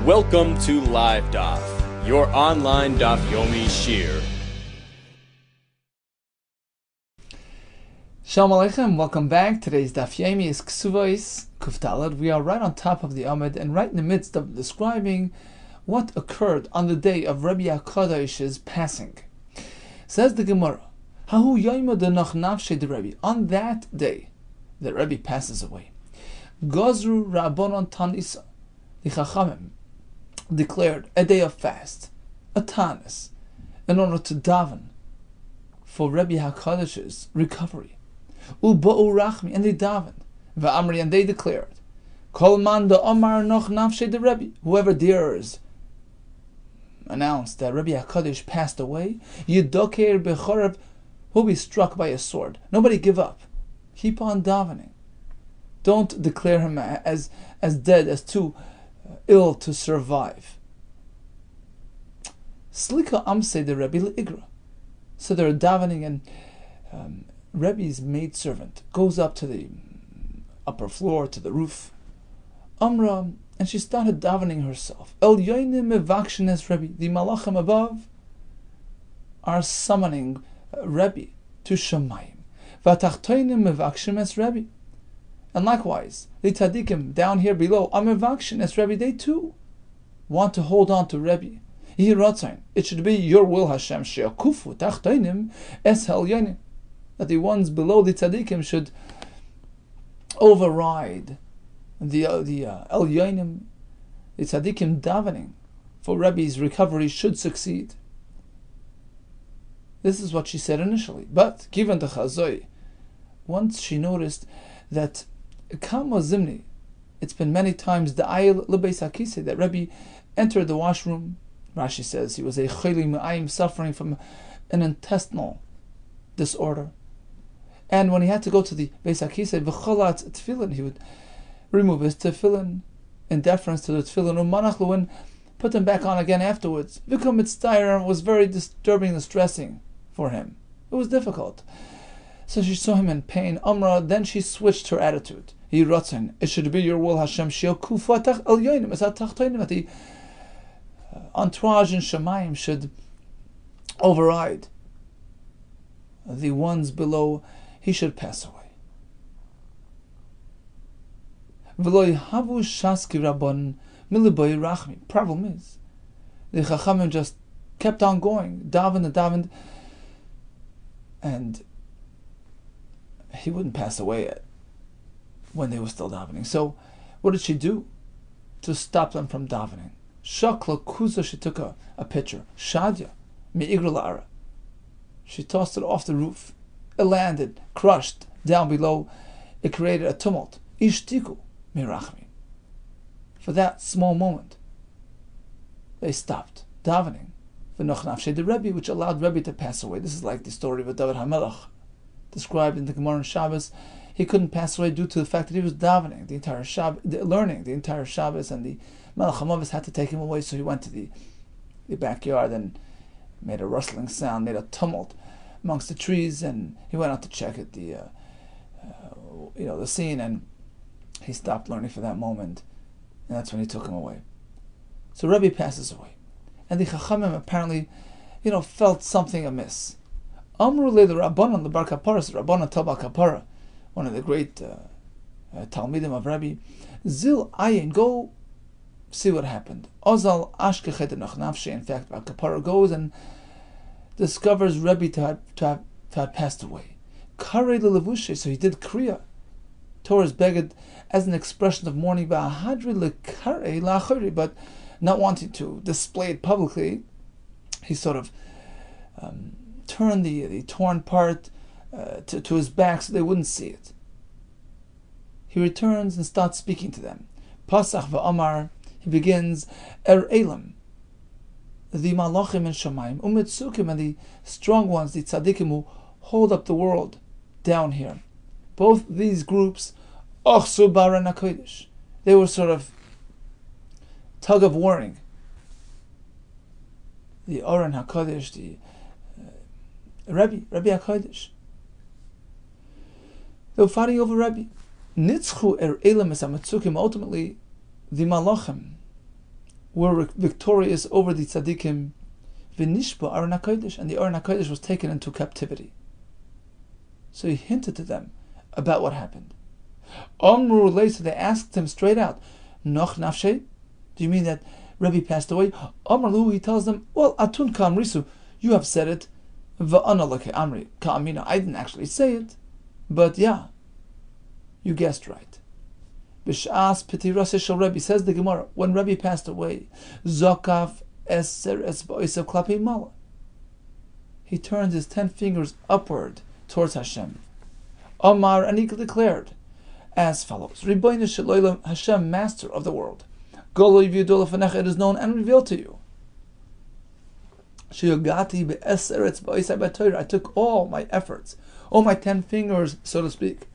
Welcome to Live Daf, your online Daf Yomi Shir. Shalom Aleichem, welcome back. Today's Daf Yomi is Kesubos, Kuftalad. We are right on top of the Amud and right in the midst of describing what occurred on the day of Rabbi HaKadosh's passing. Says the Gemara, Hahu Yoyma Denach Nafshe de Rabbi. On that day, the Rabbi passes away. Gozru Rabbanon Tanisa. The Chachamim declared a day of fast, a tanis, in order to daven for Rabbi HaKadosh's recovery. Uba'u Rachmi, and they davened. Va'amri, and they declared, Kol man da Omar noch nafshe de Rabbi. Whoever dares announced that Rabbi HaKadosh passed away, Yidoker bechoreb, will be struck by a sword. Nobody give up. Keep on davening. Don't declare him as dead, as too ill to survive. Slika amse de Rabbi le'igra. So they're davening, and Rebbe's maidservant goes up to the upper floor, to the roof. Amra, and she started davening herself. El yoinim mevakshin es Rebbe. The malachim above are summoning Rebbe to Shamayim. Vatachtoinim mevakshin es Rebbe. And likewise, the tzaddikim down here below, Amevakshin es Rebbe, they too want to hold on to Rebbe. It should be your will, Hashem, she'akufu tachtoinim es helyonim, that the ones below the tzaddikim should override the elyonim, the tzaddikim davening for Rebbe's recovery should succeed. This is what she said initially. But given the chazoi, once she noticed that Kama Zimni, it's been many times the ayil lebeis hakise, that Rebbe entered the washroom. Rashi says he was a chayli me'ayim, suffering from an intestinal disorder, and when he had to go to the beis hakise v'cholat tefillin, he would remove his tefillin in deference to the tefillin umanach luin, put them back on again afterwards. V'kom mitztayr was very disturbing and distressing for him. It was difficult. So she saw him in pain. Amra, then she switched her attitude. It should be your will, Hashem, that the entourage in Shemayim should override the ones below. He should pass away. Problem is, the Chachamim just kept on going, davened, and he wouldn't pass away when they were still davening. So what did she do to stop them from davening? Shakla kuza, she took a pitcher. Shadya mi'igr la'ara. She tossed it off the roof. It landed, crushed down below. It created a tumult. Ishtiku mirachmi. For that small moment, they stopped davening. V'noch nafshei de Rebbe, which allowed Rebbe to pass away. This is like the story of David HaMelech, described in the Gemara and Shabbos. He couldn't pass away due to the fact that he was davening the entire Shabbos, learning the entire Shabbos, and the Melech HaMavis had to take him away. So he went to the backyard and made a rustling sound, made a tumult amongst the trees, and he went out to check at the scene, and he stopped learning for that moment, and that's when he took him away. So Rebbe passes away, and the Chachamim apparently, felt something amiss. Amru le the Rabbanon, the Bar Kapara, Rabbanon Tel Bar Kapara, one of the great Talmidim of Rabbi, Zil Ayin, go see what happened. Ozal Ashkechet Nafshe, in fact, Bar Kapara goes and discovers Rabbi to have passed away. Kare lelevushe, so he did kriya, tore his beged as an expression of mourning, Va'ahadri lekare la'achori, but not wanting to display it publicly, he sort of turned the torn part to his back so they wouldn't see it. He returns and starts speaking to them. Pasach va'amar, he begins, Elam, the malachim in Shamayim, umetzukim, and the strong ones, the tzaddikim who hold up the world down here. Both these groups, ochsu baran hakodesh, they were sort of tug of warring. The Oren HaKodesh, the Rabbi HaKodesh. They were fighting over Rabbi. Nitzchu elam es hametzukim. Ultimately, the Malachim were victorious over the tzaddikim. V'nishba Aron HaKodesh, and the Aron HaKodesh was taken into captivity. So he hinted to them about what happened. Amru later, they asked him straight out, Noch nafshe? Do you mean that Rebbe passed away? Amru, he tells them, well, Atun Ka'amrisu, you have said it. Va'ana leke amri ka'amina, I didn't actually say it, but yeah, you guessed right. B'sh'as pitirase shel Rebbe, says the Gemara, when Rebbe passed away, Zokaf eser esba'osav klapi mala, he turned his 10 fingers upward towards Hashem. Omar, and he declared as follows: Ribono shel olam, Hashem, master of the world, Goloi v'yudol lefanecha, it is known and revealed to you. I took all my efforts, all my 10 fingers, so to speak,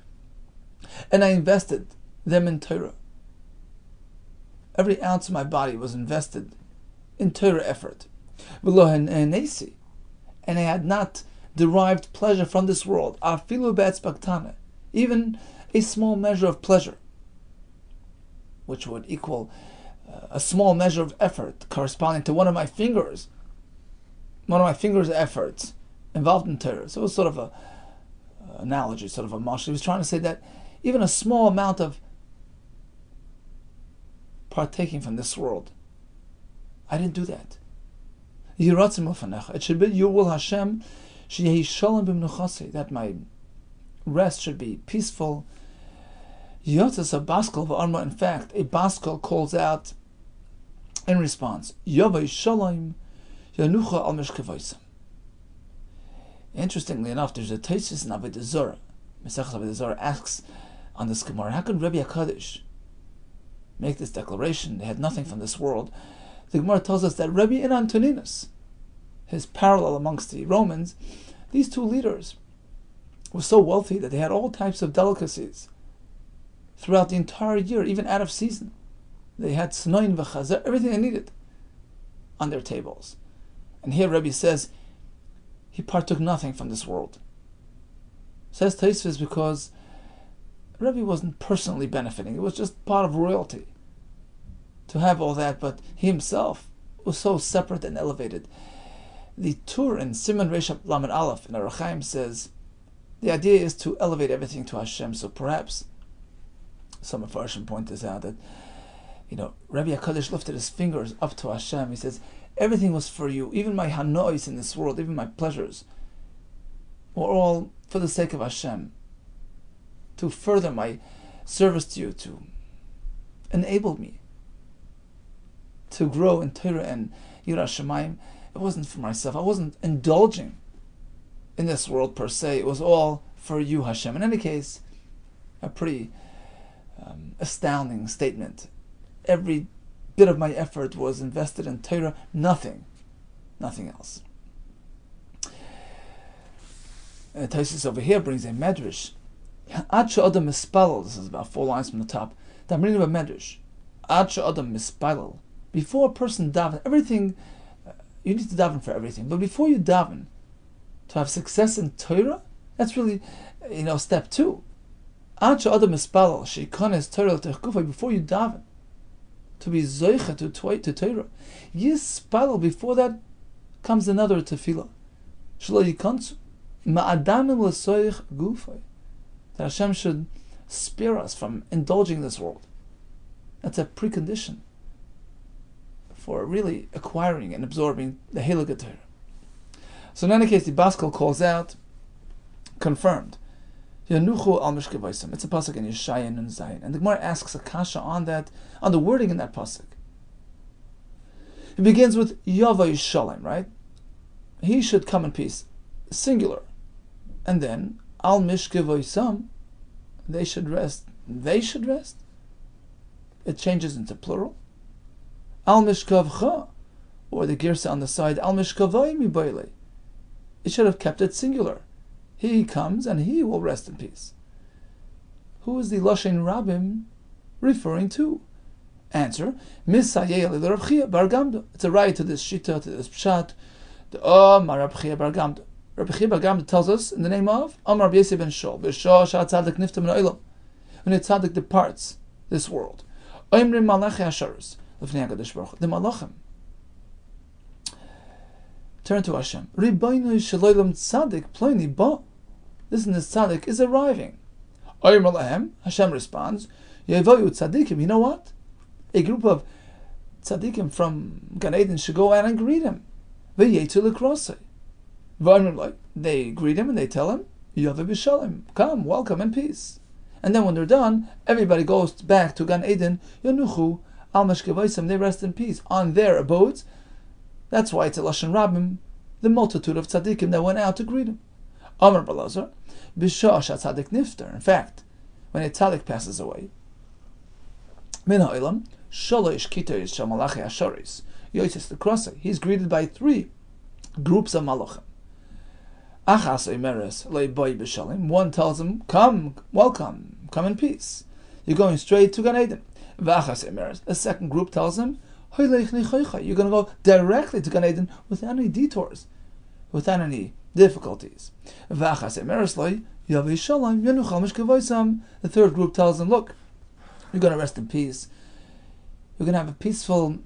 and I invested them in Torah. Every ounce of my body was invested in Torah effort. And I had not derived pleasure from this world, even a small measure of pleasure, which would equal a small measure of effort corresponding to one of my fingers' efforts involved in Torah. So it was sort of a analogy, sort of a mashal. He was trying to say that even a small amount of partaking from this world, I didn't do that. It should be your will, Hashem, that my rest should be peaceful. In fact, a baskel calls out in response, Interestingly enough, there's a Taisus in Avodah Zarah. Mesechus Avodah Zarah asks on this Gemara, how could Rabbi HaKadosh make this declaration? They had nothing from this world. The Gemara tells us that Rabbi and Antoninus, his parallel amongst the Romans, these two leaders were so wealthy that they had all types of delicacies throughout the entire year, even out of season. They had snoin v'chazer, everything they needed on their tables. And here Rabbi says he partook nothing from this world. Says Taisvis because Rabbi wasn't personally benefiting. It was just part of royalty to have all that, but he himself was so separate and elevated. The Tur in Siman Resh Lamed Aleph in Arachaim says the idea is to elevate everything to Hashem. So perhaps some of Farshim point this out, that Rabbi HaKadosh lifted his fingers up to Hashem. He says, everything was for you, even my hanois in this world, even my pleasures, were all for the sake of Hashem, to further my service to you, to enable me to grow in Torah and Yirah Shamayim. It wasn't for myself. I wasn't indulging in this world per se. It was all for you, Hashem. In any case, a pretty astounding statement. Every bit of my effort was invested in Torah, nothing else. And Taisus over here brings a medrash. Ad she'adam mispalel, this is about 4 lines from the top. I'm reading about medrash. Ad she'adam mispalel. Before a person daven, everything, you need to daven for everything. But before you daven, to have success in Torah, that's really, step 2. Ad she'adam mispalel, she'ikones Torah l'techkufa, before you daven, to be zoicha to Torah. Yispalel, before that comes another tefillah. Shelo yikonsu ma'adanim l'soich gufay. That Hashem should spare us from indulging this world. That's a precondition for really acquiring and absorbing the Heilige Torah. So in any case, the Baskel calls out, confirmed, Yanuchu al mishkevaisim. It's a pasuk in Yeshayan and Zayin. And the Gemara asks a kasha on that, on the wording in that pasuk. It begins with Yavai Shalom, right? He should come in peace, singular. And then al mishkevaisam, they should rest. They should rest. It changes into plural. Al mishkavcha, or the girsa on the side, al mishkavai mibayle. It should have kept it singular. He comes and he will rest in peace. Who is the Lashon Rabbim referring to? Answer: Misayel Rav Chia bar Gamda. It's a right to this shita, to this pshat. The Rav Chia bar Gamda. Rabbi Yehuda Kessler tells us in the name of Amar Rabbi Yosef ben Shol, B'shah Tzadik nifta min ha'olam, when a tzaddik departs this world, Oimrim Malachei Hasharos, L'fnei HaKadosh Baruch Hu. The Malachim turn to Hashem. Ribono shel tzaddik ploni ba. Listen, this tzaddik is arriving. Omer lahem, Hashem responds, Yevoyu tzaddikim. You know what? A group of tzaddikim from Gan Eden should go out and greet him. V'yetu l'krosei. They greet him and they tell him, Yaveh b'shalom, come, welcome, and peace. And then when they're done, everybody goes back to Gan Eden, Yonuchu al meshkevaisim, they rest in peace on their abodes. That's why it's a Lashon Rabbim, the multitude of tzaddikim that went out to greet him. Amar Balazar, b'shah tzaddik nifter. In fact, when a tzaddik passes away, min ha'olam, shalosh kitois shel malachi hashoris, yoytis l'krosei, he's greeted by 3 groups of malachim. Achas oimeres le'boy b'shalim. One tells him, come, welcome, come in peace. You're going straight to Gan Eden. V'achas oimeres. A second group tells him, you're going to go directly to Gan Eden without any detours, without any difficulties. The third group tells him, look, you're going to rest in peace. You're going to have a peaceful,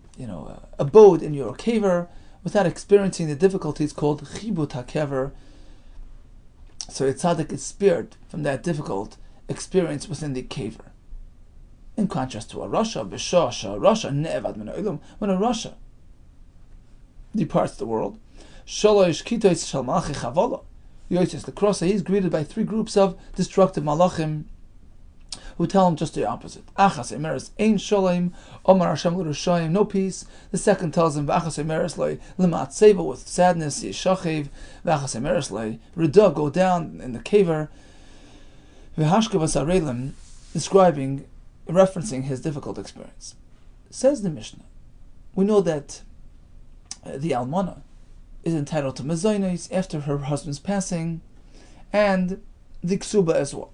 abode in your kever without experiencing the difficulties called chibut hakever. So a tzaddik is spared from that difficult experience within the kever. In contrast to a Rasha, when a Rasha departs the world, Shalosh Kitois Shal Malachi Chavala, Yoitis the Krosa, he's greeted by 3 groups of destructive malachim who tell him just the opposite. Achas Emeres Ein Shalom, Omar Hashem L'Rushaim, no peace. The second tells him, V'achas Emeres Loi L'mat Seva, with sadness, Yeshachiv, V'achas Emeres Loi Rida, go down in the caver, V'hashkavas Arelim, referencing his difficult experience. Says the Mishnah, we know that the Almana is entitled to mezainos after her husband's passing, and the Ksuba as well.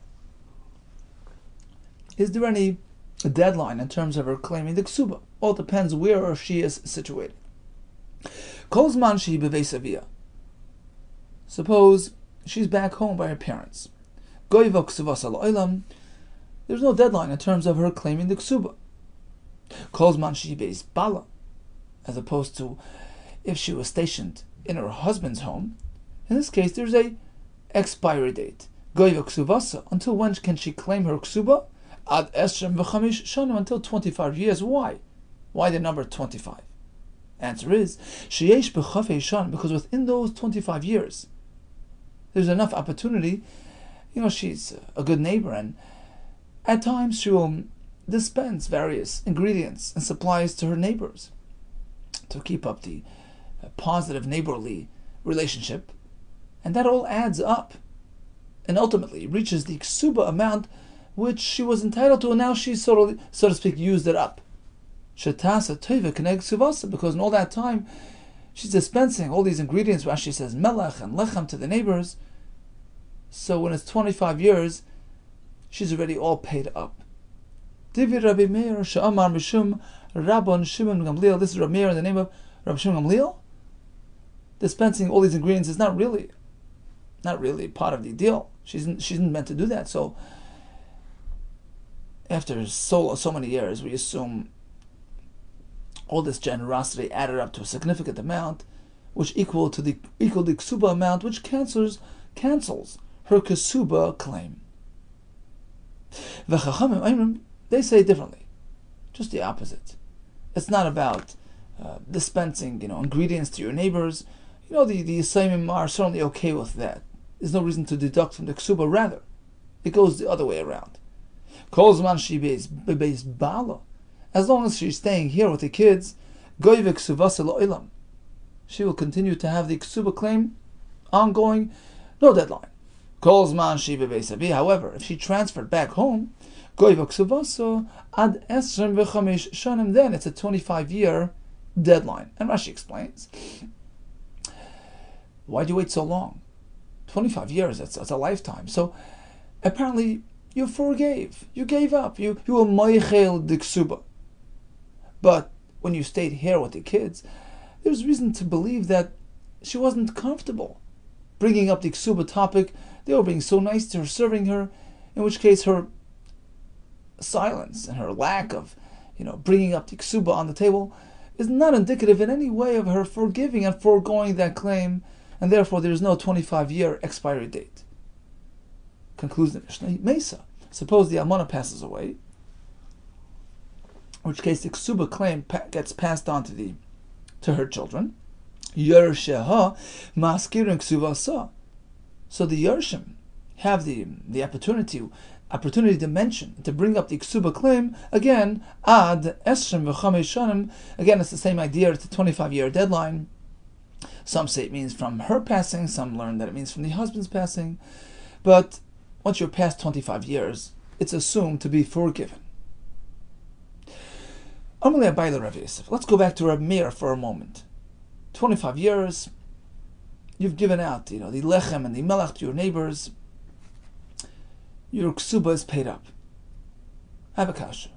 Is there any deadline in terms of her claiming the Ksuba? All depends where she is situated. Kolzman she beveis avia. Suppose she's back home by her parents. Goiva ksuvas al oilam. There's no deadline in terms of her claiming the Ksuba. Kolzman she beis bala, as opposed to if she was stationed in her husband's home. In this case, there's a expiry date. Goiva ksuvasa. Until when can she claim her Ksuba? Ad esrem v'chamish shana, until 25 years. Why? Why the number 25? Answer is sheyesh b'chafei shan, because within those 25 years, there's enough opportunity. She's a good neighbor, and at times she will dispense various ingredients and supplies to her neighbors to keep up the positive neighborly relationship, and that all adds up and ultimately reaches the Ksuba amount which she was entitled to, and now she's so to speak used it up. Shetasa teva keneg ksuvasa, because in all that time she's dispensing all these ingredients. Rashi says melech and lechem to the neighbors. So when it's 25 years, she's already all paid up. Divi Rabbi Meir she'amar mishum Rabban Shimon Gamliel. This is Rabbi Meir in the name of Rabbi Shimon Gamliel. Dispensing all these ingredients is not really part of the deal. She isn't meant to do that. So after so many years, we assume all this generosity added up to a significant amount, which equal the Ksuba amount, which cancels her Kesuba claim. V'chachamim, they say differently, just the opposite. It's not about dispensing, ingredients to your neighbors. The Yisayimim are certainly okay with that. There's no reason to deduct from the Ksuba. Rather, it goes the other way around. Kolzman she bebeis bala. As long as she's staying here with the kids, goyve ksuvasa lo'ilam, she will continue to have the Ksuba claim ongoing, no deadline. Kolzman she bebeis avi. However, if she transferred back home, goyve ksuvasa ad esrem v'chamesh shanim, then it's a 25-year deadline. And Rashi explains, why do you wait so long? 25 years, that's a lifetime. So apparently you forgave, you gave up, you were moichel the Ksuba. But when you stayed here with the kids, there's reason to believe that she wasn't comfortable bringing up the Ksuba topic. They were being so nice to her, serving her, in which case her silence and her lack of bringing up the ksuba on the table, is not indicative in any way of her forgiving and foregoing that claim, and therefore there is no 25-year expiry date. Concludes the Mishnah, Mesa. Suppose the almana passes away, in which case the ksuba claim gets passed on to her children. Yersheha maskirin ksuvasa. So the Yershim have the opportunity to mention, to bring up the ksuba claim again. Ad esrim v'chamesh shanim. Again, it's the same idea. It's a 25-year deadline. Some say it means from her passing. Some learn that it means from the husband's passing. But once you're past 25 years, it's assumed to be forgiven. Let's go back to Rabbi Meir for a moment. 25 years, you've given out, the lechem and the melech to your neighbors. Your ksuba is paid up. Avakasha.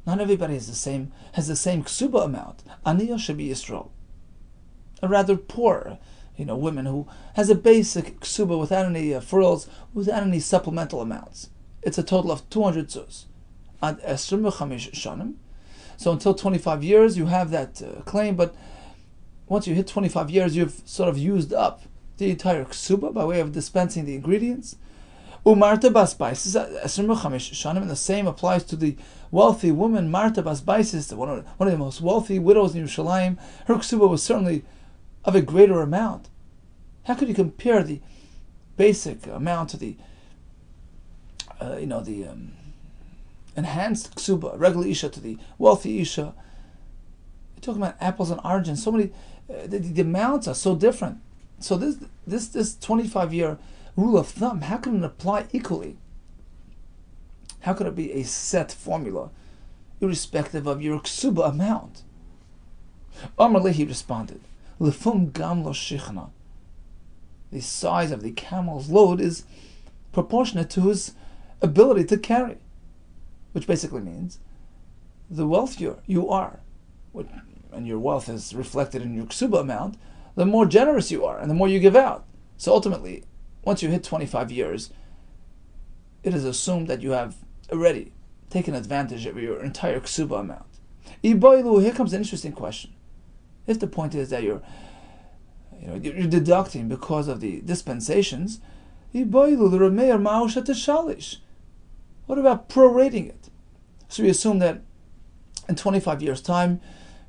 Not everybody has the same ksuba amount. Aniyah should be Yisrael. A rather poor, women who has a basic ksuba without any frills, without any supplemental amounts. It's a total of 200 zuz. Ad esrim v'chamesh shanim. So until 25 years, you have that claim, but once you hit 25 years, you've sort of used up the entire ksuba by way of dispensing the ingredients. Umarta bas baisis esrim v'chamesh shanim, and the same applies to the wealthy woman, Marta bas baisis, one of the most wealthy widows in Yerushalayim. Her ksuba was certainly of a greater amount. How could you compare the basic amount to the enhanced ksuba, regular isha, to the wealthy isha? You're talking about apples and oranges. So many, the amounts are so different. So this 25-year rule of thumb, how can it apply equally? How could it be a set formula, irrespective of your ksuba amount? Amar Lehi responded, Lefum gam lo shichna. The size of the camel's load is proportionate to his ability to carry, which basically means the wealthier you are, and your wealth is reflected in your ksuba amount, the more generous you are and the more you give out. So ultimately, once you hit 25 years, it is assumed that you have already taken advantage of your entire ksuba amount. Iboilu, here comes an interesting question. If the point is that you're deducting because of the dispensations, what about prorating it? So we assume that in 25 years' time,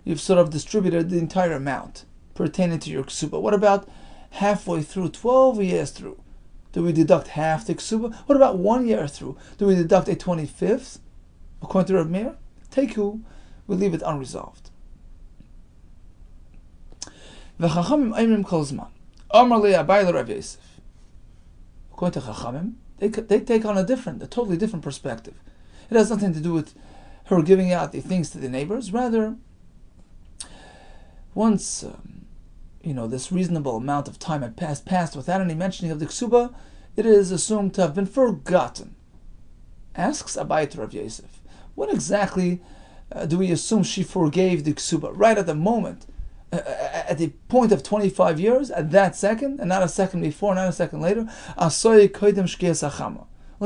you've sort of distributed the entire amount pertaining to your ksuba. What about halfway through, 12 years through? Do we deduct half the ksuba? What about 1 year through? Do we deduct a 25th? According to Rabbi Meir, Teku, we leave it unresolved. According to Chachamim, they take on a totally different perspective. It has nothing to do with her giving out the things to the neighbors. Rather, once this reasonable amount of time had passed without any mentioning of the ksuba, it is assumed to have been forgotten. Asks Abai to Rav Yosef, when exactly do we assume she forgave the ksuba? Right at the moment, at the point of 25 years, at that second, and not a second before, not a second later. Let's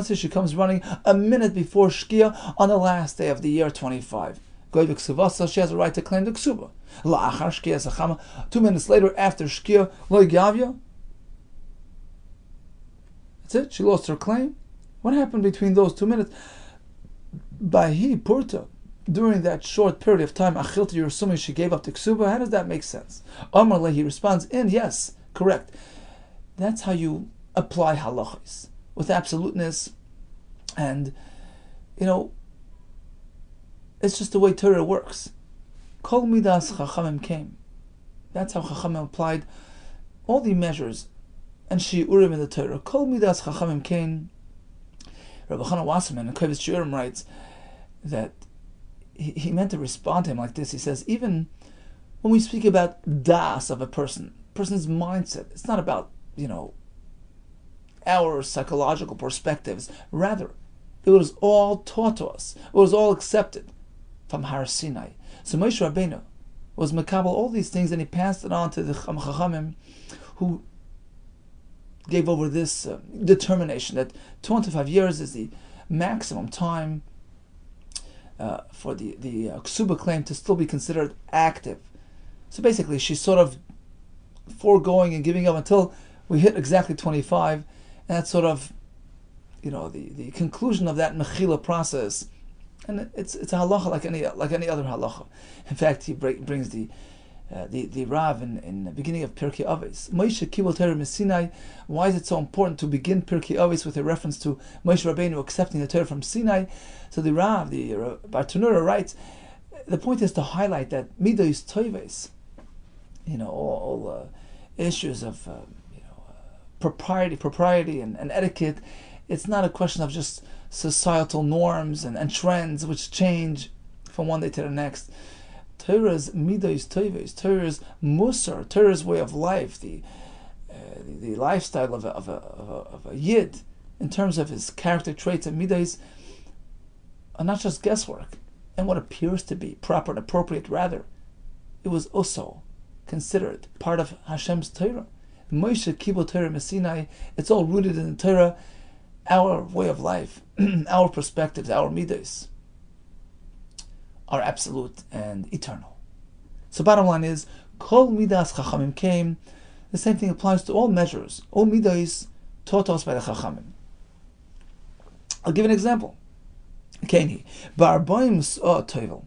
say she comes running a minute before Shkia on the last day of the year 25. She has a right to claim the ksuba. 2 minutes later, after Shkia, lo gavya. That's it. She lost her claim. What happened between those 2 minutes? Bahi purta. During that short period of time, Achilta, you're assuming she gave up the ksuba. How does that make sense? Amar Lehi responds, yes, correct. That's how you apply halachos, with absoluteness, and it's just the way Torah works. Kol midas chachamim came. That's how chachamim applied all the measures and shiurim in the Torah. Kol midas chachamim came. Rabbi Chana Wasserman in Kovetz Shiurim writes that he meant to respond to him like this. He says, even when we speak about das of a person's mindset, it's not about, our psychological perspectives. Rather, it was all taught to us. It was all accepted from Har Sinai. So Moshe Rabbeinu was makabel all these things, and he passed it on to the Chachamim, who gave over this determination that 25 years is the maximum time ksuba claim to still be considered active. So basically, she's sort of foregoing and giving up until we hit exactly 25, and that's sort of, the conclusion of that mechila process. And it's a halacha like any other halacha. In fact, he brings the Rav in the beginning of Pirkei Avos. Moshe kibul Torah Sinai. Why is it so important to begin Pirkei Avos with a reference to Moshe Rabbeinu accepting the Torah from Sinai? So the Rav, the Bartanura writes, the point is to highlight that midos toives, all issues of propriety and etiquette. It's not a question of just societal norms and trends which change from one day to the next. Torah's midos toives, Torah's musar, Torah's way of life, the lifestyle of a yid in terms of his character traits and midos are not just guesswork and what appears to be proper and appropriate. Rather, it was also considered part of Hashem's Torah. Moshe kibul Torah Sinai. It's all rooted in the Torah. Our way of life, our perspectives, our midos are absolute and eternal. So bottom line is, kol midas chachamim came. The same thing applies to all measures, all midos taught us by the chachamim. I'll give an example. Keni barboim sa'ah toivel.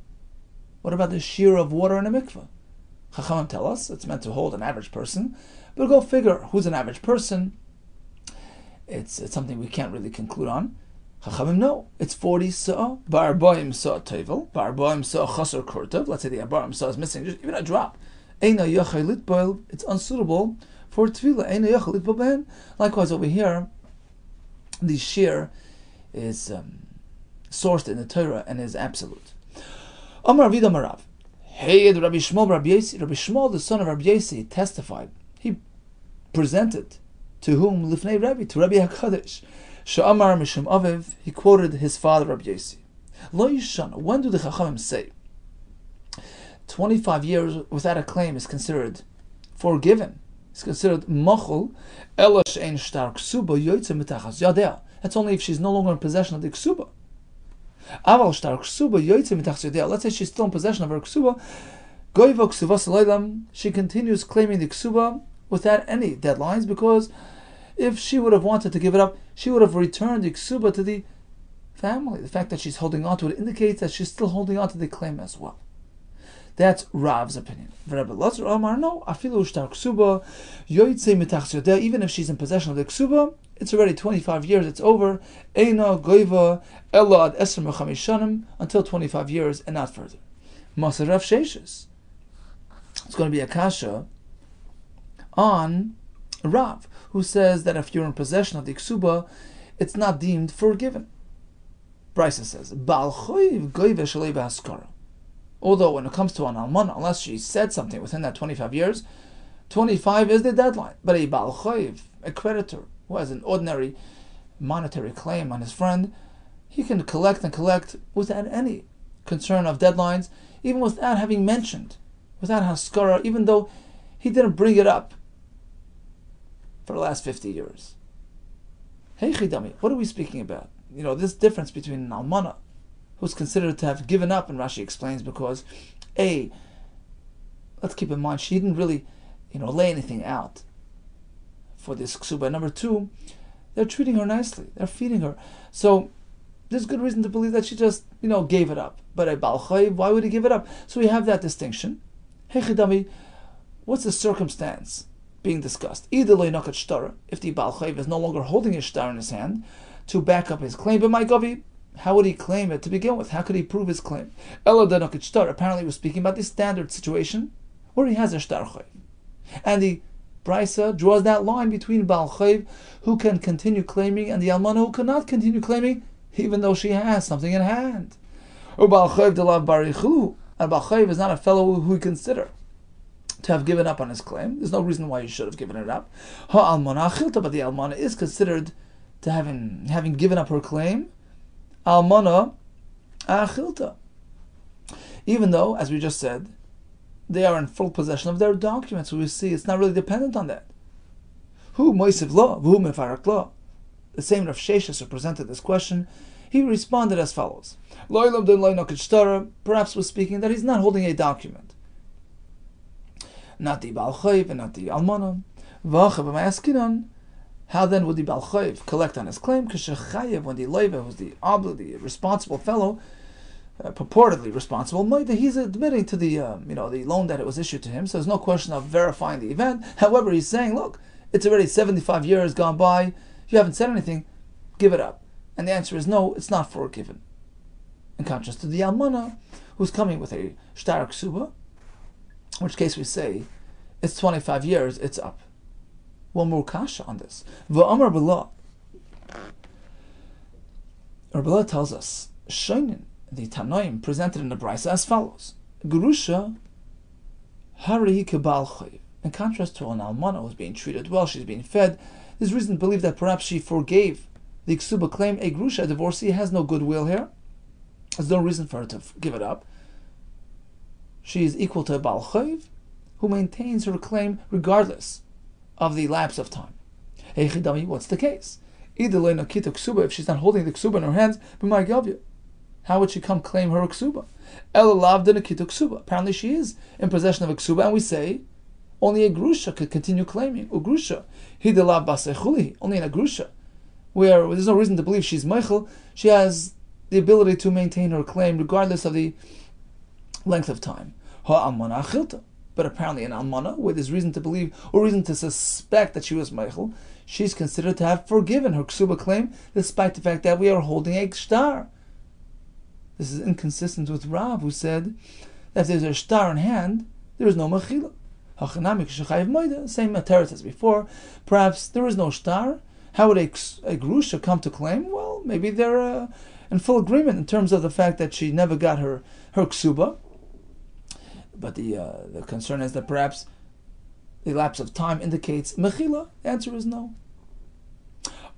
What about the shear of water in a mikveh? Chachamim tell us it's meant to hold an average person, but go figure who's an average person. It's something we can't really conclude on. Chachamim know it's 40 sa'ah. Barboim sa'ah toivel. Barboim sa'ah chasar kurtav. Let's say the barboim sa'ah is missing, just even a drop. Eina yachai litboil. It's unsuitable for tefillah. Eina yachai litboil ben. Likewise over here, the shear is sourced in the Torah and is absolute. Amar Rav Yehuda Marav. Hey, Rabbi Shmuel, Rabbi Shmuel, the son of Rabbi Yesi, testified. He presented to whom? Lifnei Rabbi, to Rabbi HaKadosh. Sha'amar Mishum Aviv, he quoted his father Rabbi Yesi. Lo Yishan, when do the Chachamim say 25 years without a claim is considered forgiven? It's considered machul, ela she'en shtar ksuba yoytze mitachas yadea. That's only if she's no longer in possession of the ksuba. Aval shtar ksuba yoytze mitachas yadea. Let's say she's still in possession of her ksuba. Goiva ksuvas leilam. She continues claiming the ksuba without any deadlines, because if she would have wanted to give it up, she would have returned the ksuba to the family. The fact that she's holding on to it indicates that she's still holding on to the claim as well. That's Rav's opinion. Rabbi Lazar Amar, no, afilu shtar ksuba yoytze mitachas yadea. Even if she's in possession of the ksuba, it's already 25 years, it's over. Eina goiva ella ad esr mechamishanim, until 25 years and not further. Masar Rav Sheshes. It's going to be a kasha on Rav, who says that if you're in possession of the ksuba, it's not deemed forgiven. Brisa says, Ba'al choiv goive shalei b'haskara. Although when it comes to an almana, unless she said something within that 25 years, 25 is the deadline. But a Ba'al choiv, a creditor who has an ordinary monetary claim on his friend, he can collect and collect without any concern of deadlines, even without having mentioned, without haskara, even though he didn't bring it up for the last 50 years. Hey Chidami, what are we speaking about? This difference between an almana, who's considered to have given up, and Rashi explains because, A, let's keep in mind, she didn't really, lay anything out for this ksuba. Number two, they're treating her nicely, they're feeding her. So there's good reason to believe that she just, gave it up. But a Baal Chayv, why would he give it up? So we have that distinction. Hey Chidami, what's the circumstance being discussed? Either leinakat shtar, if the Baal Chayv is no longer holding his shtar in his hand to back up his claim, but my Gavi, how would he claim it to begin with? How could he prove his claim? Ela leinakat shtar, apparently we're speaking about the standard situation where he has a shtar chayv. And the Brisa draws that line between Baal Chayv, who can continue claiming, and the Almana, who cannot continue claiming, even though she has something in hand. Or Baal Chayv de la barichu, and Baal Chayv is not a fellow who we consider to have given up on his claim. There's no reason why he should have given it up. Ha-almana achilta, but the Almana is considered to having given up her claim. Almana achilta. Even though, as we just said, they are in full possession of their documents. So we see it's not really dependent on that. Who moisiv law, who mefarak law. The same Rav Sheshes who presented this question he responded as follows. Perhaps was speaking that he's not holding a document. Not the Baal Chayv and not the Almana. How then would the Baal Chayv collect on his claim? When the Leiva, who's the responsible fellow, purportedly responsible, he's admitting to the the loan that it was issued to him, so there's no question of verifying the event. However, he's saying, look, it's already 75 years gone by, you haven't said anything, give it up. And the answer is no, it's not forgiven. In contrast to the Almana, who's coming with a shtar ksuba, in which case we say, it's 25 years, it's up. One more kasha on this. V'amar Bala. Rabbi tells us, Shoinin, the Tanoim, presented in the Brisa as follows. Gurusha harihi kebal chayv. In contrast to an almana who's being treated well, she's being fed, there's reason to believe that perhaps she forgave the ksuba claim. A grusha, a divorcee, has no goodwill here. There's no reason for her to give it up. She is equal to a bal chayv, who maintains her claim regardless of the lapse of time. Hey chidami, what's the case? Either leina kita ksuba, if she's not holding the ksuba in her hands, b'may gavya, how would she come claim her ksuba? El lavdina kita ksuba. Apparently she is in possession of a ksuba, and we say only a grusha could continue claiming. Ugrusha hidelav basechuli. Only in a grusha, where there's no reason to believe she's meichel, she has the ability to maintain her claim regardless of the length of time. Ha'almana achilta. But apparently in almana, where there's reason to believe or reason to suspect that she was meichel, she's considered to have forgiven her ksuba claim, despite the fact that we are holding a shtar. This is inconsistent with Rav, who said that if there's a shtar in hand, there is no mechila. Same teretz as before. Perhaps there is no shtar. How would a grusha come to claim? Well, maybe they're in full agreement in terms of the fact that she never got her ksuba. But the concern is that perhaps the lapse of time indicates mechila. The answer is no.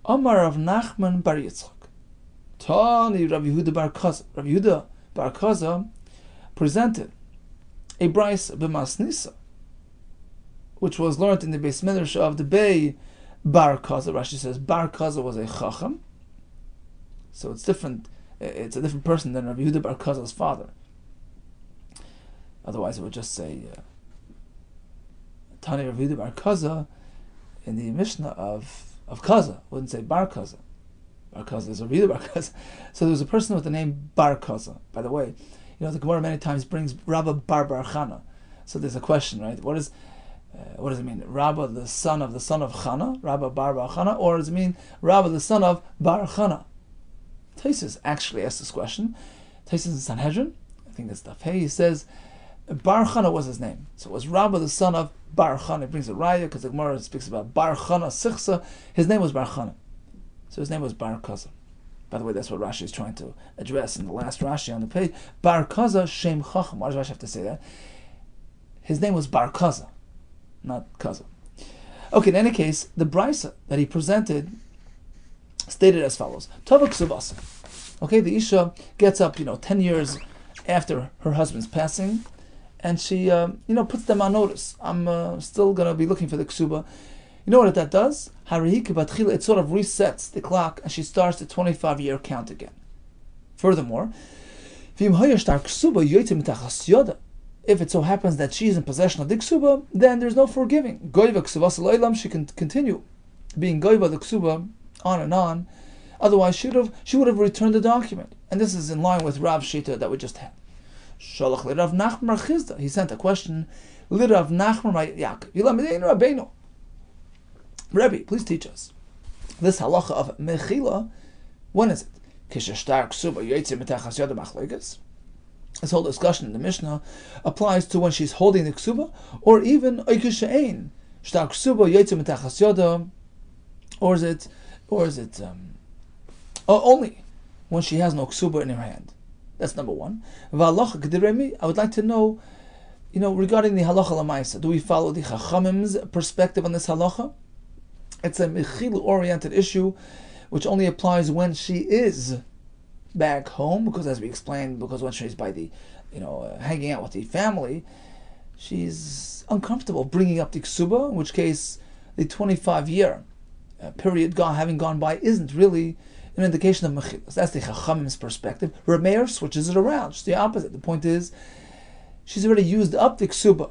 Amar of Nachman bar Yitzchak. Tani Rabbi Yehuda bar Kessler. Rabbi Yehuda bar Kessler presented a brayso b'masnisa, which was learned in the Beis Midrash of the Bei bar Kessler. Rashi says bar Kessler was a chacham, so it's different. It's a different person than Rabbi Yehuda bar Kessler's father. Otherwise, it would just say Tani Rabbi Yehuda bar Kessler in the Mishnah of Kessler. It wouldn't say bar Kessler. Bar Kessler is Rabbi Yehuda bar Kessler. So there was a person with the name bar Kessler. By the way, the Gemara many times brings Rabba bar Chana. So there's a question, right? What does it mean? Rabba the son of Chana, Rabba bar Chana, or does it mean Rabba the son of Bar Chana? Taisus actually asked this question. Taisus in Sanhedrin, I think that's Daf Hey, he says Bar Chana was his name. So it was Rabba the son of Bar Chana. It brings a raya because the Gemara speaks about Bar Chana Sichsa. His name was Bar Chana. So his name was Bar Kessler. By the way, that's what Rashi is trying to address in the last Rashi on the page. Bar Kessler Shem Chacham. Why does Rashi have to say that? His name was Bar Kessler, not Kessler. Okay, in any case, the brayso that he presented stated as follows. Tova Kesubos. Okay, the Isha gets up, 10 years after her husband's passing, and she, puts them on notice. I'm still going to be looking for the ksuba. You know what that does? It sort of resets the clock, and she starts the 25-year count again. Furthermore, if it so happens that she is in possession of the ksuba, then there's no forgiving. She can continue being goiva the ksuba on and on. Otherwise, she would have returned the document. And this is in line with Rav Shita that we just had. Shalach l'Rav Nachman Chizda. He sent a question. L'Rav Nachman Yaakov. Rebbe, please teach us. This halacha of mechila, when is it? This whole discussion in the Mishnah applies to when she's holding the ksuba, or even or is it only when she has no ksuba in her hand? That's number one. I would like to know, regarding the halacha l'maisa, do we follow the Chachamim's perspective on this halacha? It's a mechila-oriented issue, which only applies when she is back home, because as we explained, because when she's by the, hanging out with the family, she's uncomfortable bringing up the ksuba, in which case the 25-year period having gone by isn't really an indication of mechilas. That's the Chachamim's perspective. Reb Meir switches it around. It's the opposite. The point is, she's already used up the ksuba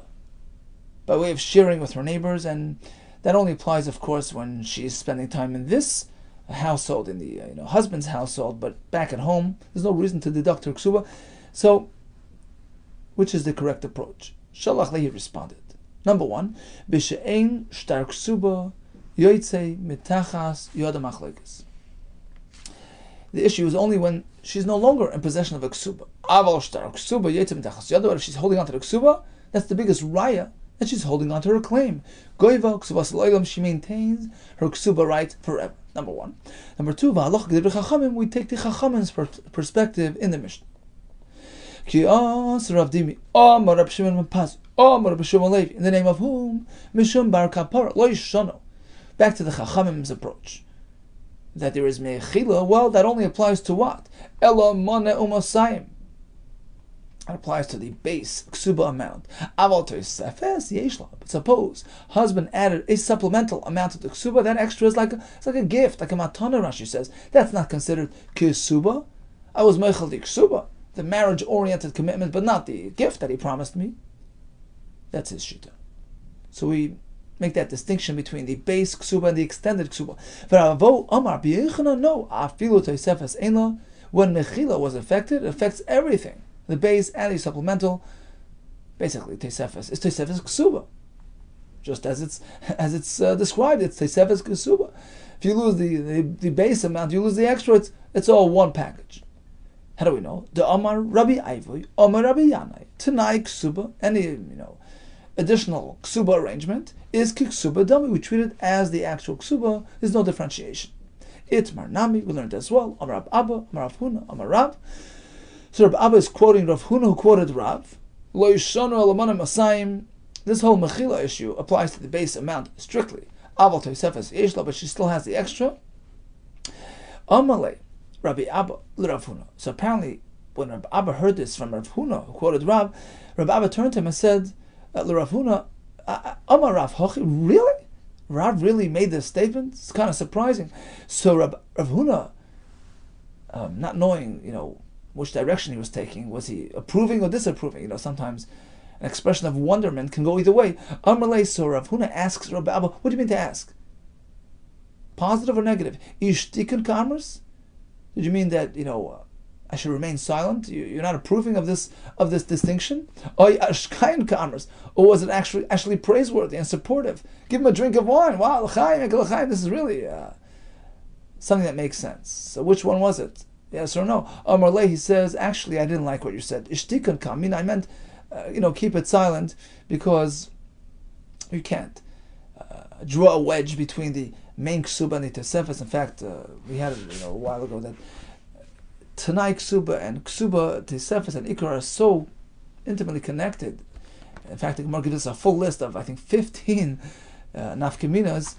by way of sharing with her neighbors, and that only applies, of course, when she's spending time in this household, in the husband's household, but back at home, there's no reason to deduct her ksuba. So, which is the correct approach? Shalach Lehi responded. Number one, B'she'ein shtar ksuba yoytze mitachas yod ha'machlokas. The issue is only when she's no longer in possession of a ksuba. Aval shtar ksuba yoytze mitachas yod. If she's holding on to the ksuba, that's the biggest raya that she's holding on to her claim. Goiva ksubas loylam, she maintains her ksuba right forever. Number one. Number two, v'halach gedivri chachamim, we take the chachamim's perspective in the Mishnah. Ki as Rav Dimi, Amar Rab Shimon Mepaz, Amar Rab Shimon Levi, in the name of whom? Mishum bar kapara, lo yishano. Back to the chachamim's approach. That there is mechila, well, that only applies to what? Ela mana umasayim. It applies to the base ksuba amount. Aval tosefes yeshla. But suppose husband added a supplemental amount of the ksuba, that extra is like a gift, like a matana. Rashi says that's not considered ksuba. I was meichel the ksuba, the marriage-oriented commitment, but not the gift that he promised me. That's his shita. So we make that distinction between the base ksuba and the extended ksuba. No, afilu tosefes einla. When mechila was affected, it affects everything. The base and the supplemental, basically tesefes, is tesefes ksuba, just as it's described. It's tesefes ksuba. If you lose the base amount, you lose the extra. It's all one package. How do we know? The Amar Rabbi Ivoi, Amar Rabbi Yanai, Tanai ksuba, any additional ksuba arrangement is kiksuba dami. We treat it as the actual ksuba. There's no differentiation. Itmar nami, we learned as well. Amar Rab Abba, Amar Rav Huna, Amar Rav. So Rav Abba is quoting Rav Huna, who quoted Rav. Lo yishanu alamana masayim. This whole mechila issue applies to the base amount strictly. Aval tosefes yeshla, but she still has the extra. Amalei, Rabbi Abba, Rav Huna. So apparently, when Rav Abba heard this from Rav Huna, who quoted Rav Abba turned to him and said, Rav Huna, Amar Rav Hochi, really? Rav really made this statement? It's kind of surprising. So Rav Huna, not knowing, which direction he was taking, was he approving or disapproving? Sometimes an expression of wonderment can go either way. Amalei, so Rav Huna asks Rabbi Abba, what do you mean to ask? Positive or negative? Ishtikun kamers? Did you mean that, I should remain silent? You're not approving of this distinction? Or was it actually praiseworthy and supportive? Give him a drink of wine. Wow, l'chaim, this is really something that makes sense. So which one was it? Yes or no? Amarle, he says, actually, I didn't like what you said. Ishtikun kam. I meant, keep it silent because you can't draw a wedge between the main ksuba and the tesefes. In fact, we had it a while ago that Tanai ksuba and ksuba tesefes and ikar are so intimately connected. In fact, the Gemara gives us a full list of, I think, 15 nafkaminas.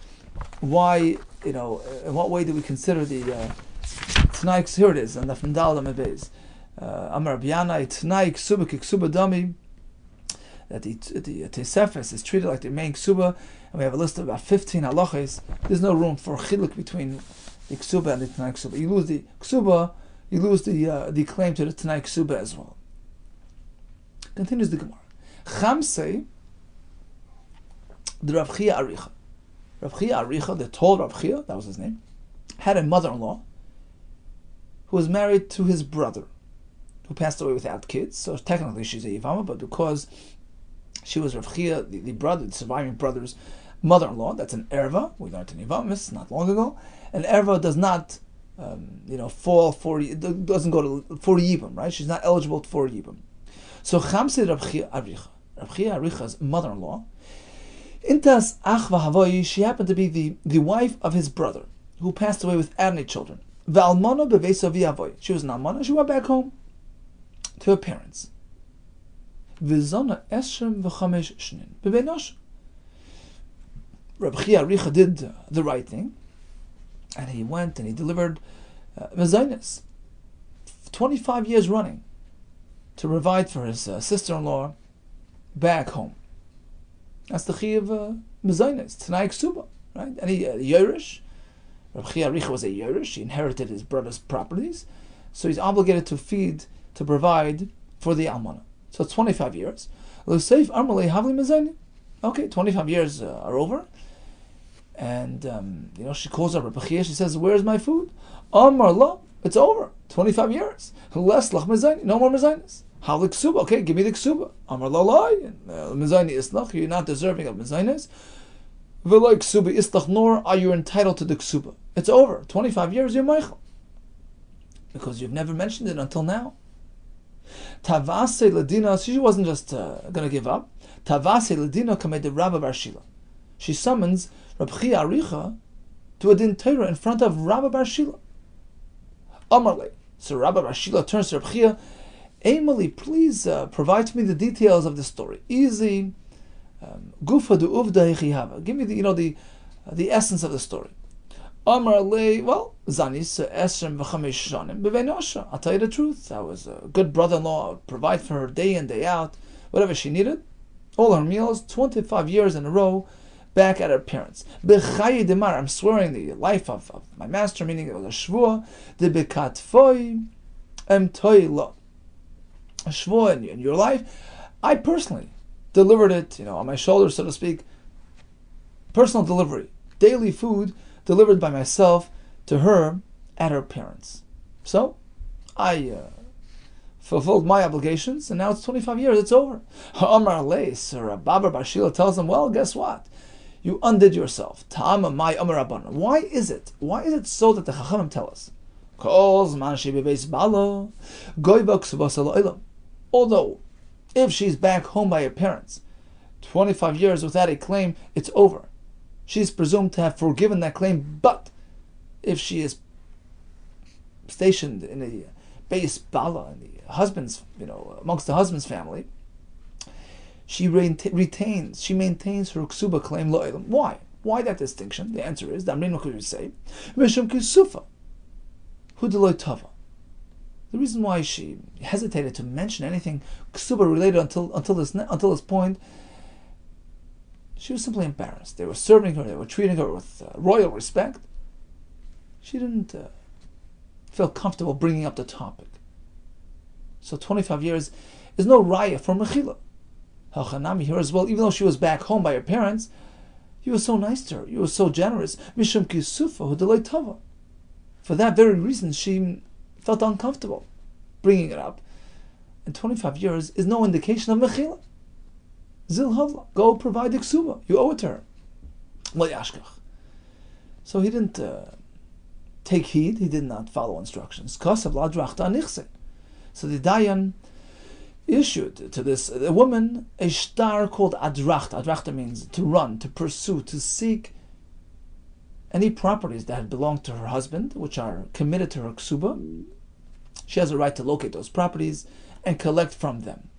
Why, in what way do we consider the Tanai? Here it is, and Nafim Dal Amebez. Amar Rabbi Tanai ksuba kiksuba dami. That the tesefes is treated like the main ksuba, and we have a list of about 15 halachas. There's no room for chiluk between the ksuba and the Tanai ksuba. You lose the ksuba, you lose the claim to the Tanai ksuba as well. Continues the Gemara. Chamsei, the Rav Chia Aricha. Rav Chia Aricha, the tall Rav Chia, that was his name, had a mother-in-law who was married to his brother, who passed away without kids. So technically she's a Yivama, but because she was Rav Chia, the brother, the surviving brother's mother-in-law, that's an erva. We learned in Yivamis not long ago. An erva does not, fall for, it doesn't go to for Yibam, right? She's not eligible for Yibam. So Chamse Rav Chia Aricha's mother-in-law, Intas Ach V'Havoyi, she happened to be the wife of his brother, who passed away without any children. V'Almana B'Veisa V'Havoyi. She was an almana. She went back home to her parents. V'Zona Eshem V'Chamesh Shnin B'Beinosh. Rabbi Aricha did the right thing, and he went and he delivered mezainis 25 years running to provide for his sister-in-law back home. That's the chi of mezainis, Tanai Ksuba, right? And he Yerush, Rabbi Yehuda was a Yerush. He inherited his brother's properties, so he's obligated to provide for the almana. So it's 25 years. Okay, 25 years are over. And, she calls up Rabbi Yehuda. She says, where's my food? Amar la, it's over. 25 years. Less lach mezayni, no more mezaynis. How the ksuba? Okay, give me the ksuba. Amar la lai, mezayni islach, you're not deserving of mezaynis. V'loi ksuba islach, nor are you entitled to the ksuba. It's over. 25 years, you're meichel. Because you've never mentioned it until now. Tavase ladina, she wasn't just going to give up. Tavase ladina kamed Rabbi Bar Shila. She summons Rabbi Yehuda to a din Torah in front of Rabbi Bar Shila. Amarle. So Rabbi Bar Shila turns to Rabbi Yehuda. Emily, please provide to me the details of the story. Easy. Gufa du uvda hechihava. Give me the essence of the story. Amarle. Well, zanis esrem v'chamesh shanim b'veinosha. I'll tell you the truth. I was a good brother-in-law. I would provide for her day in, day out, whatever she needed. All her meals, 25 years in a row, back at her parents. B'chayi demar, I'm swearing the life of my master, meaning it was a shvua, de bekatfoi toy lo. A shvua in your life, I personally delivered it, on my shoulders, so to speak. Personal delivery, daily food delivered by myself to her at her parents. So, I fulfilled my obligations, and now it's 25 years, it's over. Amar leis, or Rabbi Bar Shila tells them, well, guess what? You undid yourself. Ta'ama mai amar rabbanan. Why is it so that the Chachamim tell us? Although, if she's back home by her parents, 25 years without a claim, it's over. She's presumed to have forgiven that claim, but if she is stationed in a base bala, in the husband's, amongst the husband's family, she maintains her ksuba claim lo'elam. Why? Why that distinction? The answer is, Damrin could say, Mishum kisufa, hudeloy tava. The reason why she hesitated to mention anything ksuba related until this point, she was simply embarrassed. They were serving her, they were treating her with royal respect. She didn't feel comfortable bringing up the topic. So 25 years is no raya for mechila. Hachanami here as well, even though she was back home by her parents, you were so nice to her, you were so generous. Mishum kisufa hudelay tava. For that very reason, she felt uncomfortable bringing it up. And 25 years is no indication of mechila. Zil havla, go provide the ksuba. You owe it to her. So he didn't take heed. He did not follow instructions. So the Dayan issued to this woman a star called adrachta. Adrachta means to run, to pursue, to seek any properties that had belonged to her husband, which are committed to her ksuba. She has a right to locate those properties and collect from them.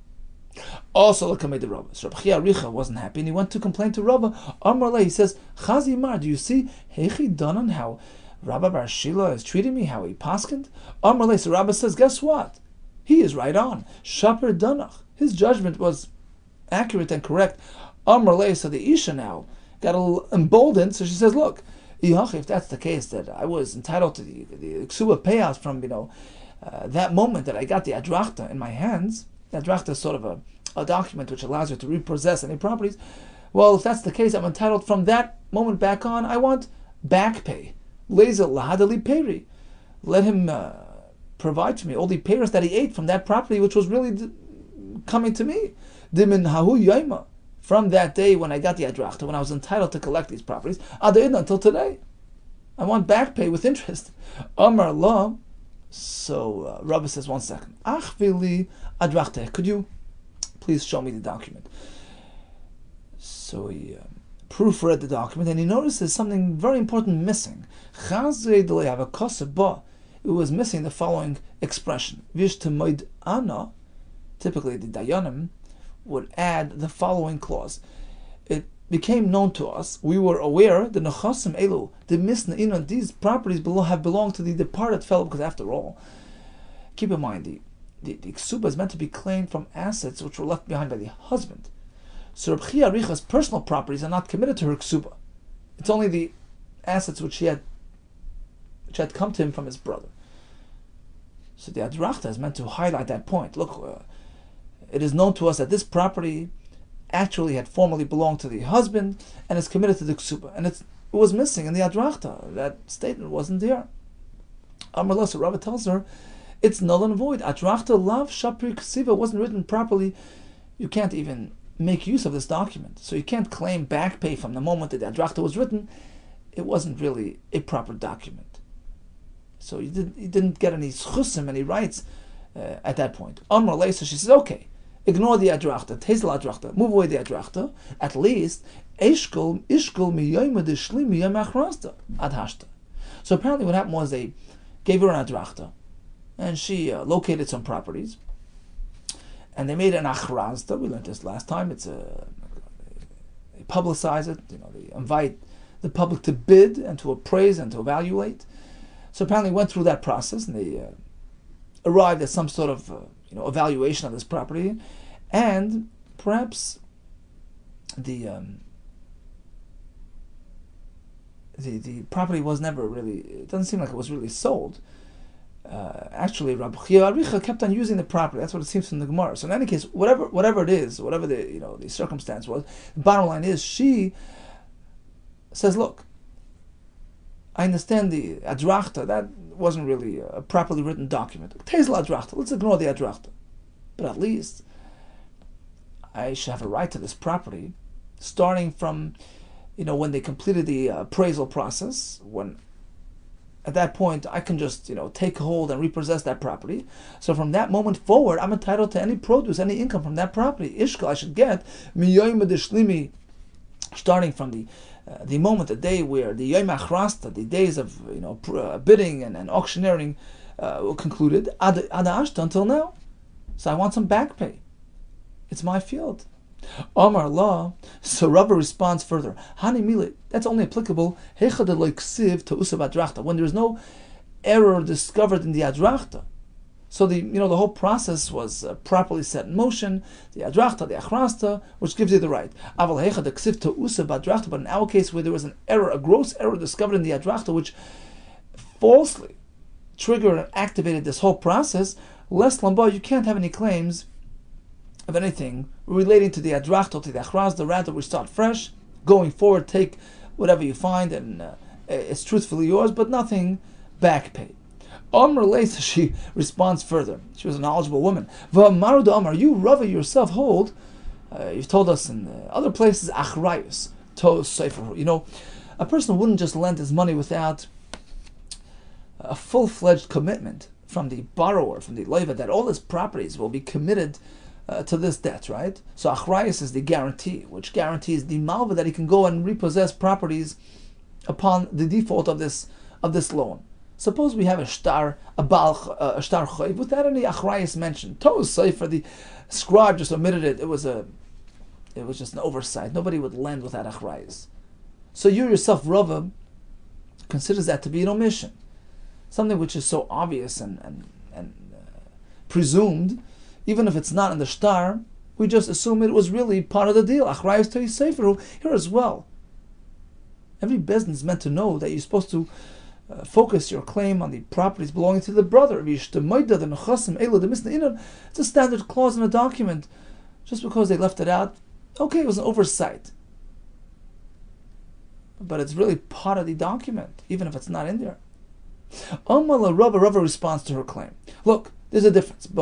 Also, look at the Rabbi. So Rabbi Yehuda wasn't happy, and he went to complain to Rabbi. Amarle, he says, Chazi Mar, do you see Hechi Danan, how Rabbi Bar Shila is treating me, how he paskind? Amarle, so Rabbi says, guess what? He is right on. Shaper Danach. His judgment was accurate and correct. Amarle, so the Isha now got a little emboldened, so she says, look, if that's the case, that I was entitled to the ksuba payouts from, that moment that I got the adrachta in my hands. The adrachta is sort of a document which allows you to repossess any properties. Well, if that's the case, I'm entitled from that moment back on. I want back pay. Leza lahadali peri. Let him provide to me all the payers that he ate from that property, which was really coming to me. Dimin hahu yaima. From that day when I got the adrachta, when I was entitled to collect these properties, until today. I want back pay with interest. Amar la. So Rabbi says, 1 second. Achvili adrachte. Could you please show me the document? So he proofread the document, and he notices something very important missing. It was missing the following expression. Vishtamoid ana. Typically, the dayanim would add the following clause. It became known to us, we were aware, the nechasim elu, the misna'ina, these properties have belonged to the departed fellow, because after all, keep in mind, the ksuba is meant to be claimed from assets which were left behind by the husband. So Rabbi Yehuda's personal properties are not committed to her ksuba. It's only the assets which she had which had come to him from his brother. So the Adrachta is meant to highlight that point. Look, it is known to us that this property actually had formerly belonged to the husband and is committed to the Kesuba. And it was missing in the Adrachta. That statement wasn't there. Amar so Rabbi tells her, it's null and void. Adrachta lav shapri ksiva wasn't written properly. You can't even make use of this document. So you can't claim back pay from the moment that the Adrachta was written. It wasn't really a proper document. So you didn't get any schusim, any rights at that point. Amar Leisa, she says, okay, ignore the Adrachta, tezel Adrachta, move away the Adrachta. At least, ishkol miyayma deshli miyayma achrasta adhashta. So apparently what happened was they gave her an Adrachta, and she located some properties, and they made an achrasta. We learned this last time. It's they publicize it. They invite the public to bid and to appraise and to evaluate. So apparently went through that process, and they arrived at some sort of evaluation of this property, and perhaps the property was never really. It doesn't seem like it was really sold. Actually, Rabbi Yehuda kept on using the property. That's what it seems from the Gemara. So in any case, whatever it is, whatever the circumstance was, the bottom line is she says, look, I understand the Adrachta, that wasn't really a properly written document. Tezel Adrachta, let's ignore the Adrachta. But at least I should have a right to this property, starting from, when they completed the appraisal process, when at that point I can just, take hold and repossess that property. So from that moment forward, I'm entitled to any produce, any income from that property. Ishka, I should get miyoyim deshlimi, starting from the moment, the day where the Yom Achrasta, the days of bidding and auctioneering concluded, ad ashta, until now. So I want some back pay. It's my field. Amar Allah. So Rabbi responds further. Hani mile. That's only applicable when there is no error discovered in the Adrachta. So the whole process was properly set in motion. The Adrachta, the Achrasta, which gives you the right. But in our case, where there was an error, a gross error discovered in the Adrachta, which falsely triggered and activated this whole process, less lamba, you can't have any claims of anything relating to the Adrachta, to the Achrasta. Rather, we start fresh, going forward, take whatever you find, and it's truthfully yours, but nothing back paid. Amr Leisa, she responds further. She was a knowledgeable woman. V'amaru da Amar, you Rava yourself hold. You've told us in other places, achrayus, tos sefer. A person wouldn't just lend his money without a full-fledged commitment from the borrower, from the loiva, that all his properties will be committed to this debt, right? So achrayus is the guarantee, which guarantees the malva that he can go and repossess properties upon the default of this loan. Suppose we have a shtar chayv without any achrayus mentioned. Tos sefer, the scribe just omitted it. It was just an oversight. Nobody would lend without achrayus. So you yourself, Rava, considers that to be an omission, something which is so obvious and presumed, even if it's not in the shtar, we just assume it was really part of the deal. Achrayus to sefer here as well. Every business is meant to know that you're supposed to focus your claim on the properties belonging to the brother. It's a standard clause in a document. Just because they left it out, okay, it was an oversight. But it's really part of the document, even if it's not in there. Rava responds to her claim. Look, there's a difference. In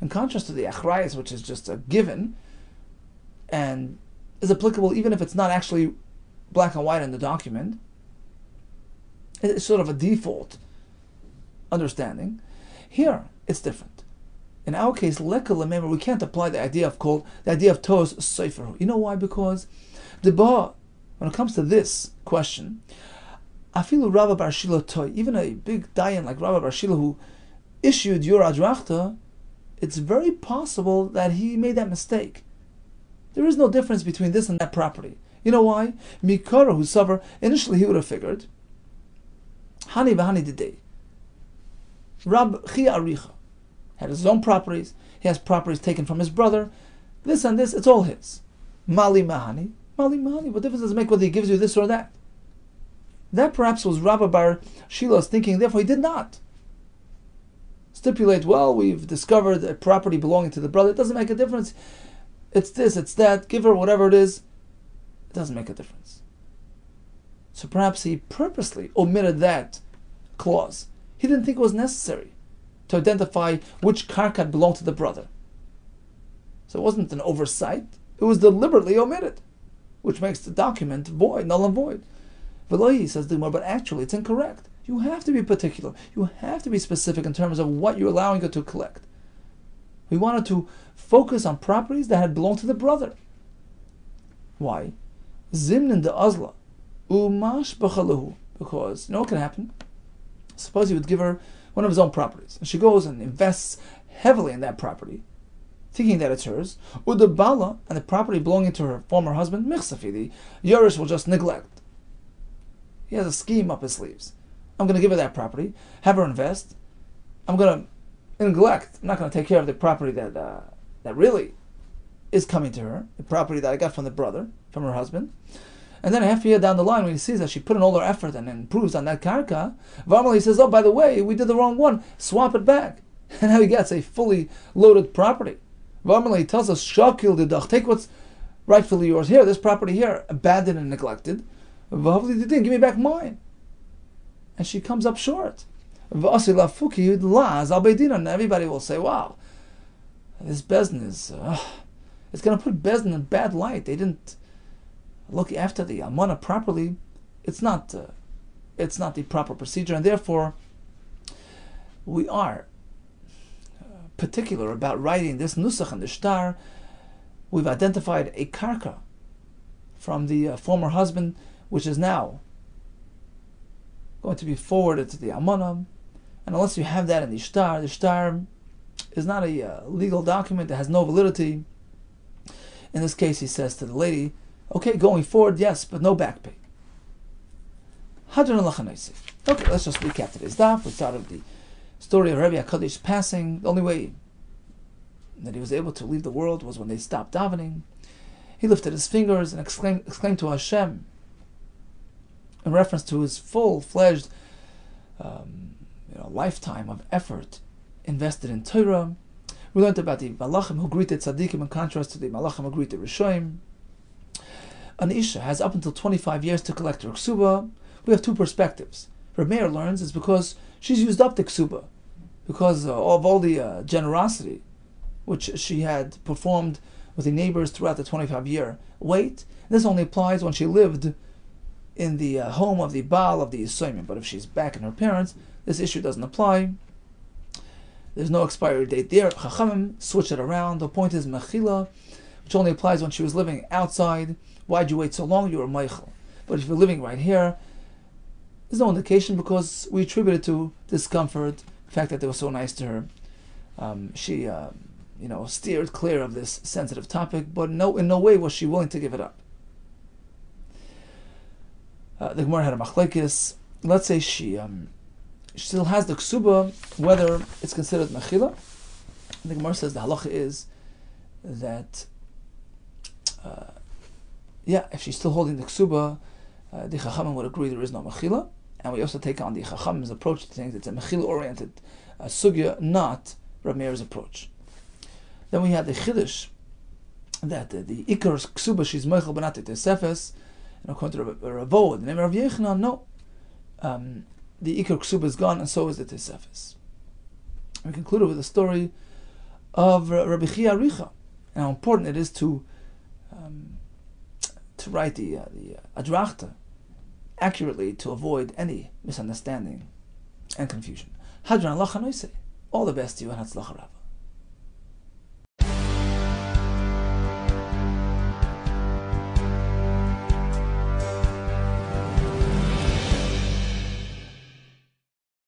contrast to the achrayus, which is just a given, and is applicable even if it's not actually black and white in the document, it's sort of a default understanding. Here, it's different. In our case, leka we can't apply the idea of tos sefer. You know why? Because when it comes to this question, afilu Rabbi Bar Shila toy, even a big dayan like Rabbi Bar Shila who issued your Adrachta, it's very possible that he made that mistake. There is no difference between this and that property. You know why? Mikara, who suffer, initially he would have figured, Hani v'hani didei. Rab Chia Aricha had his own properties. He has properties taken from his brother. This and this, it's all his. Mali mahani. What difference does it make whether he gives you this or that? That perhaps was Rabbi Bar Shila's thinking, therefore he did not stipulate, well, we've discovered a property belonging to the brother, it doesn't make a difference. It's this, it's that, give her whatever it is. It doesn't make a difference. So perhaps he purposely omitted that clause. He didn't think it was necessary to identify which karka belonged to the brother. So it wasn't an oversight, it was deliberately omitted, which makes the document void, null and void. Velohi, says the Gemara, but actually it's incorrect. You have to be particular. You have to be specific in terms of what you're allowing her to collect. We wanted to focus on properties that had belonged to the brother. Why? Zimnin de Azla. Umash b'chalahu. Because, you know what can happen? Suppose he would give her one of his own properties, and she goes and invests heavily in that property, thinking that it's hers. Udabala, and the property belonging to her former husband, Michsafi, the Yerush will just neglect. He has a scheme up his sleeves. I'm going to give her that property, have her invest. I'm going to neglect. I'm not going to take care of the property that really is coming to her, the property that I got from the brother, from her husband. And then half a year down the line, when he sees that she put in all her effort and improves on that karka, Varmali says, oh, by the way, we did the wrong one. Swap it back. And now he gets a fully loaded property. Varmali tells us, Shakil didach, take what's rightfully yours. Here, this property here, abandoned and neglected. Vavli didn't, give me back mine. And she comes up short. And everybody will say, wow, this Bezdin is, it's going to put Bezdin in bad light. They didn't look after the Almana properly. It's not the proper procedure, and therefore we are particular about writing this nusach in the shtar. We've identified a karka from the former husband, which is now going to be forwarded to the Almana, and unless you have that in the shtar is not a legal document that has no validity. In this case, he says to the lady, okay, going forward, yes, but no back pay. Okay, let's just recap today's daf. We started the story of Rabbi HaKadosh passing. The only way that he was able to leave the world was when they stopped davening. He lifted his fingers and exclaimed to Hashem in reference to his full-fledged lifetime of effort invested in Torah. We learned about the Malachim who greeted Tzaddikim in contrast to the Malachim who greeted Rishoim. An Isha has up until 25 years to collect her Ksuba. We have two perspectives. Reb Meir learns it's because she's used up the Ksuba, because of all the generosity which she had performed with the neighbors throughout the 25-year wait. This only applies when she lived in the home of the Baal of the Yisraelim. But if she's back in her parents, this issue doesn't apply. There's no expiry date there. Chachamim switch it around. The point is Mechila, which only applies when she was living outside. Why'd you wait so long? You were Meichel. But if you're living right here, there's no indication because we attribute it to discomfort, the fact that they were so nice to her. She steered clear of this sensitive topic, but in no way was she willing to give it up. The Gemara had a machlekes. Let's say she still has the ksuba, whether it's considered mechila. The Gemara says the halacha is that if she's still holding the ksuba, the chachamim would agree there is no mechila, and we also take on the chachamim's approach to things. It's a mechila-oriented sugya, not Rabbi Meir's approach. Then we had the chiddush that the ikar ksuba she's meichel but not the tesefes, and according to Ravo, the name of Yechanan, no. The ikar ksuba is gone, and so is the tesefes. We concluded with the story of Rabbi Chia Richa, and how important it is to write the adrachta accurately to avoid any misunderstanding and confusion. Hadran Allah Chanoise. All the best to you and Hatzlacha Rabbah.